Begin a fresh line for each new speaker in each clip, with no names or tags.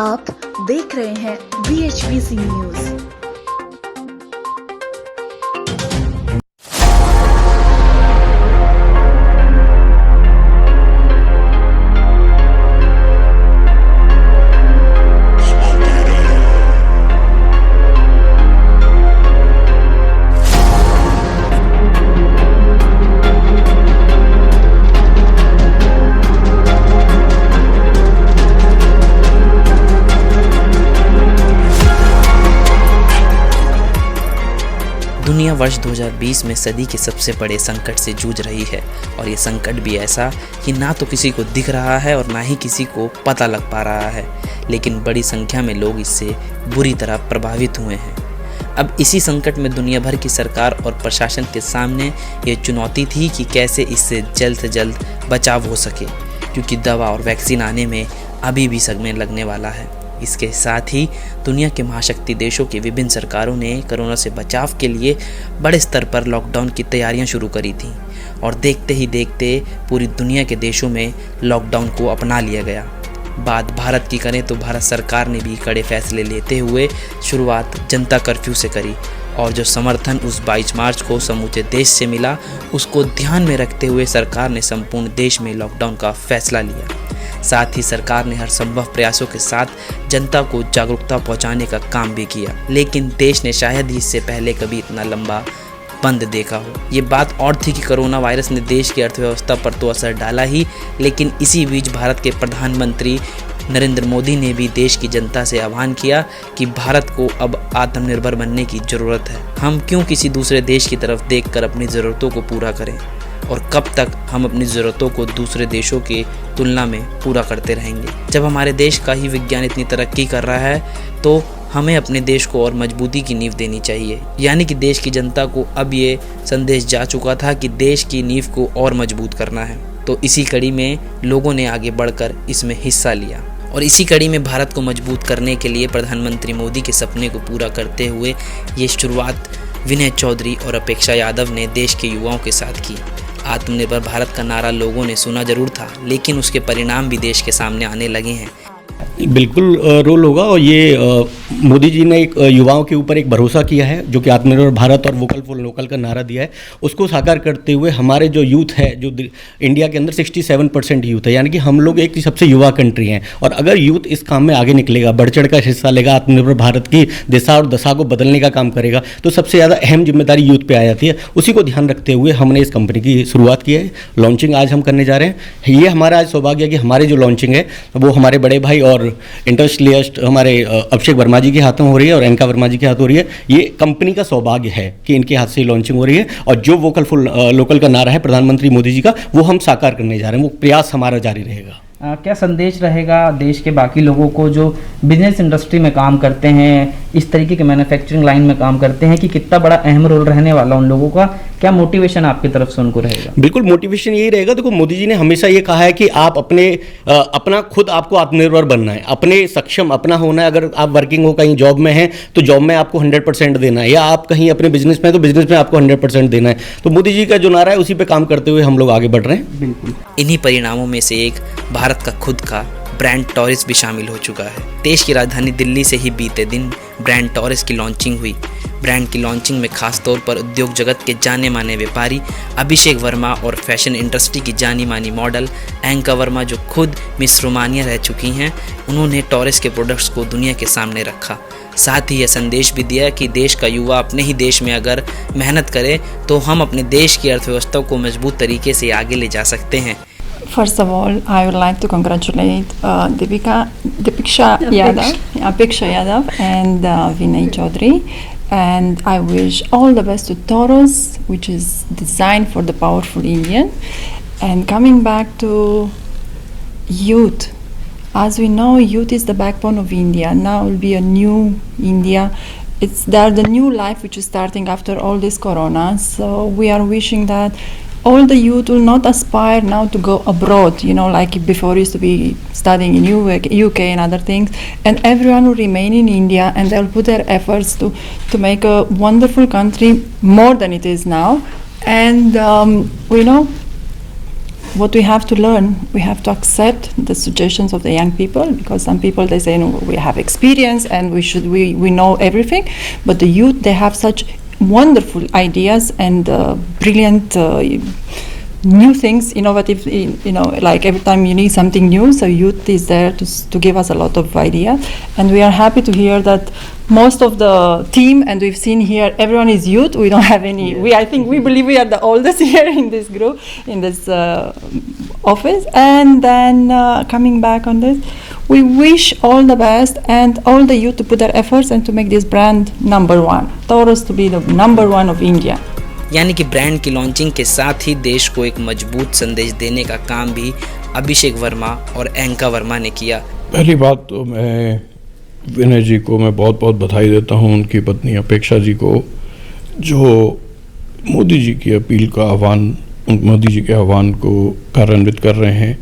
आप देख रहे हैं BHBC न्यूज।
दुनिया वर्ष 2020 में सदी के सबसे बड़े संकट से जूझ रही है और ये संकट भी ऐसा कि ना तो किसी को दिख रहा है और ना ही किसी को पता लग पा रहा है, लेकिन बड़ी संख्या में लोग इससे बुरी तरह प्रभावित हुए हैं। अब इसी संकट में दुनिया भर की सरकार और प्रशासन के सामने ये चुनौती थी कि कैसे इससे जल्द से जल्द बचाव हो सके, क्योंकि दवा और वैक्सीन आने में अभी भी समय लगने वाला है। इसके साथ ही दुनिया के महाशक्ति देशों की विभिन्न सरकारों ने कोरोना से बचाव के लिए बड़े स्तर पर लॉकडाउन की तैयारियां शुरू करी थीं और देखते ही देखते पूरी दुनिया के देशों में लॉकडाउन को अपना लिया गया। बात भारत की करें तो भारत सरकार ने भी कड़े फैसले लेते हुए शुरुआत जनता कर्फ्यू से करी और जो समर्थन उस 22 मार्च को समूचे देश से मिला, उसको ध्यान में रखते हुए सरकार ने संपूर्ण देश में लॉकडाउन का फैसला लिया। साथ ही सरकार ने हर संभव प्रयासों के साथ जनता को जागरूकता पहुंचाने का काम भी किया, लेकिन देश ने शायद ही इससे पहले कभी इतना लंबा बंद देखा हो। ये बात और थी कि कोरोना वायरस ने देश की अर्थव्यवस्था पर तो असर डाला ही, लेकिन इसी बीच भारत के प्रधानमंत्री नरेंद्र मोदी ने भी देश की जनता से आह्वान किया कि भारत को अब आत्मनिर्भर बनने की ज़रूरत है। हम क्यों किसी दूसरे देश की तरफ देखकर अपनी ज़रूरतों को पूरा करें, और कब तक हम अपनी ज़रूरतों को दूसरे देशों की तुलना में पूरा करते रहेंगे। जब हमारे देश का ही विज्ञान इतनी तरक्की कर रहा है तो हमें अपने देश को और मजबूती की नींव देनी चाहिए। यानी कि देश की जनता को अब ये संदेश जा चुका था कि देश की नींव को और मजबूत करना है। तो इसी कड़ी में लोगों ने आगे बढ़कर इसमें हिस्सा लिया और इसी कड़ी में भारत को मजबूत करने के लिए प्रधानमंत्री मोदी के सपने को पूरा करते हुए ये शुरुआत विनय चौधरी और अपेक्षा यादव ने देश के युवाओं के साथ की। आत्मनिर्भर भारत का नारा लोगों ने सुना जरूर था, लेकिन उसके परिणाम भी देश के सामने आने लगे हैं।
बिल्कुल रोल होगा और ये मोदी जी ने एक युवाओं के ऊपर एक भरोसा किया है, जो कि आत्मनिर्भर भारत और वोकल फॉर लोकल का नारा दिया है, उसको साकार करते हुए हमारे जो यूथ है, जो इंडिया के अंदर 67% यूथ है, यानी कि हम लोग एक सबसे युवा कंट्री हैं। और अगर यूथ इस काम में आगे निकलेगा, बढ़ चढ़ कर हिस्सा लेगा, आत्मनिर्भर भारत की दिशा और दशा को बदलने का काम करेगा, तो सबसे ज़्यादा अहम जिम्मेदारी यूथ पे आ जाती है। उसी को ध्यान रखते हुए हमने इस कंपनी की शुरुआत की है। लॉन्चिंग आज हम करने जा रहे हैं। ये हमारा आज सौभाग्य है कि हमारी जो लॉन्चिंग है वो हमारे बड़े भाई और इंडस्ट्रियलिस्ट हमारे अभिषेक वर्मा जी के हाथों हो रही है और एनका वर्मा जी के हाथ हो रही है। ये कंपनी का सौभाग्य है कि इनके हाथ से लॉन्चिंग हो रही है और जो वोकल फॉर लोकल का नारा है प्रधानमंत्री मोदी जी का, वो हम साकार करने जा रहे हैं। वो प्रयास हमारा जारी रहेगा।
क्या संदेश रहेगा देश के बाकी लोगों को जो बिजनेस इंडस्ट्री में काम करते हैं, इस तरीके के मैन्युफैक्चरिंग लाइन में काम करते हैं, कि कितना बड़ा अहम रोल रहने वाला उन लोगों का? क्या मोटिवेशन आपकी तरफ से उनको रहेगा?
बिल्कुल मोटिवेशन यही रहेगा। देखो, मोदी जी ने हमेशा ये कहा है कि आप अपना खुद आपको आत्मनिर्भर बनना है, अपने सक्षम अपना होना है। अगर आप वर्किंग हो, कहीं जॉब में हैं तो जॉब में आपको 100% देना है, या आप कहीं अपने बिजनेस में हैं तो बिजनेस में आपको 100% देना है। तो मोदी जी का जो नारा है उसी पे काम करते हुए हम लोग आगे बढ़ रहे हैं।
बिल्कुल।
इन्हीं परिणामों में से एक भारत का खुद का ब्रांड टॉरिस भी शामिल हो चुका है। देश की राजधानी दिल्ली से ही बीते दिन ब्रांड टॉरिस की लॉन्चिंग हुई। ब्रांड की लॉन्चिंग में खास तौर पर उद्योग जगत के जाने माने व्यापारी अभिषेक वर्मा और फैशन इंडस्ट्री की जानी मानी मॉडल एंका वर्मा, जो खुद मिस रोमानिया रह चुकी हैं, उन्होंने टॉरिस के प्रोडक्ट्स को दुनिया के सामने रखा। साथ ही यह संदेश भी दिया कि देश का युवा अपने ही देश में अगर मेहनत करे तो हम अपने देश की अर्थव्यवस्था को मजबूत तरीके से आगे ले जा सकते हैं।
First of all, I would like to congratulate Apeksha Yadav and Vinay Chaudhary, and I wish all the best to Taurus, which is designed for the powerful Indian. And coming back to youth, as we know, youth is the backbone of India. Now will be a new India. It's the new life which is starting after all this corona. So we are wishing that all the youth will not aspire now to go abroad, like before used to be studying in UK and other things, and everyone will remain in India and they'll put their efforts to make a wonderful country more than it is now. And what we have to learn, we have to accept the suggestions of the young people, because some people they say, no, we have experience and we know everything, but the youth, they have such wonderful ideas and brilliant new things, innovative, like every time you need something new, so youth is there to give us a lot of ideas. And we are happy to hear that most of the team, and we've seen here, everyone is youth. We don't have any, I think we believe we are the oldest here in this group, in this office. And then coming back on this, we wish all the best and all the youth to put their efforts and to make this brand number one, Taurus to be the number one of India.
यानी कि brand की launching के साथ ही देश को एक मजबूत संदेश देने का काम भी अभिषेक वर्मा और एंका वर्मा ने किया।
पहली बात तो मैं विनय जी को मैं बहुत बहुत बधाई देता हूं, उनकी पत्नी अपेक्षा जी को, जो मोदी जी की अपील का आह्वान, मोदी जी के आह्वान को कार्यान्वित कर रहे हैं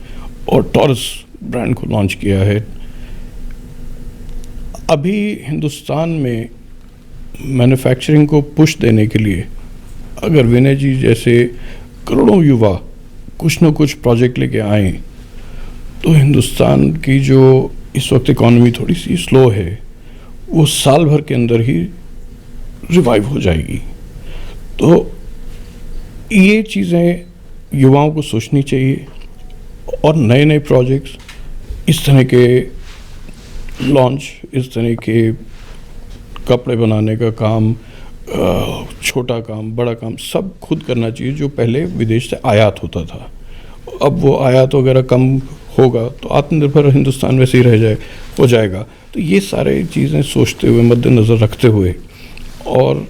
और टॉरस ब्रांड को लॉन्च किया है। अभी हिंदुस्तान में मैन्युफैक्चरिंग को पुश देने के लिए अगर विनय जी जैसे करोड़ों युवा कुछ न कुछ प्रोजेक्ट लेके आए तो हिंदुस्तान की जो इस वक्त इकॉनमी थोड़ी सी स्लो है वो साल भर के अंदर ही रिवाइव हो जाएगी। तो ये चीज़ें युवाओं को सोचनी चाहिए और नए नए प्रोजेक्ट्स, इस तरह के लॉन्च, इस तरह के कपड़े बनाने का काम, छोटा काम, बड़ा काम सब खुद करना चाहिए, जो पहले विदेश से आयात होता था। अब वो आयात वगैरह कम होगा तो आत्मनिर्भर हिंदुस्तान वैसे ही हो जाएगा। तो ये सारे चीज़ें सोचते हुए, मद्देनज़र रखते हुए, और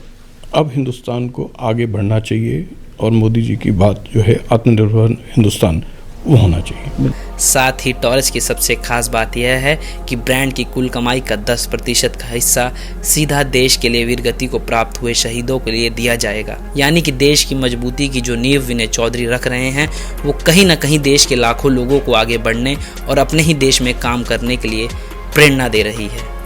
अब हिंदुस्तान को आगे बढ़ना चाहिए और मोदी जी की बात जो है आत्मनिर्भर हिंदुस्तान वो होना चाहिए।
साथ ही टॉरस की सबसे खास बात यह है कि ब्रांड की कुल कमाई का 10% का हिस्सा सीधा देश के लिए वीरगति को प्राप्त हुए शहीदों के लिए दिया जाएगा। यानी कि देश की मजबूती की जो नींव विनय चौधरी रख रहे हैं वो कहीं ना कहीं देश के लाखों लोगों को आगे बढ़ने और अपने ही देश में काम करने के लिए प्रेरणा दे रही है।